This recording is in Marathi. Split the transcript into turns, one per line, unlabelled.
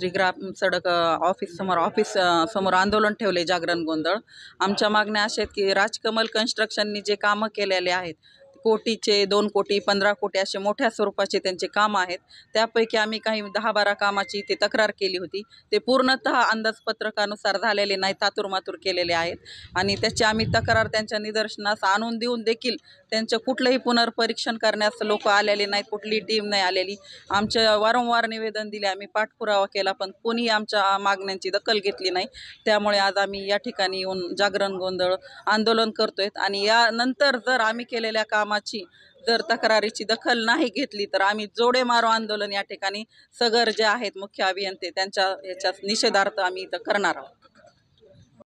मुख्यमंत्री ग्राम सडक ऑफिस समोर आंदोलन ठेवले जागरण गोंधळ। आमच्या मागण्या अशा आहेत की राजकमल कन्स्ट्रक्शननी जे कामं केलेले आहेत, कोटीचे 2 कोटी 15 कोटी असे मोठ्या स्वरूपाचे त्यांचे काम आहेत। त्यापैकी आम्ही काही 10-12 कामाची इथे तक्रार केली होती। ते पूर्णतः अंदाजपत्रकानुसार झालेले नाही, तातुरमातुर केलेले आहेत आणि त्याची आम्ही तक्रार त्यांच्या निदर्शनास आणून देऊन देखील त्यांचं कुठलंही पुनर्परीक्षण करण्यास लोक आलेले नाहीत, कुठली टीम नाही आलेली। आमच्या वारंवार निवेदन दिले, आम्ही पाठपुरावा केला, पण कोणीही आमच्या मागण्यांची दखल घेतली नाही। त्यामुळे आज आम्ही या ठिकाणी येऊन जागरण गोंधळ आंदोलन करतोय आणि यानंतर जर आम्ही केलेल्या कामाची जर तक्रारीची दखल नाही घेतली तर आम्ही जोडे मारो आंदोलन या ठिकाणी सगर जे आहेत मुख्य अभियंते त्यांच्या याच्या निषेधार्थ आम्ही इथं करणार आहोत।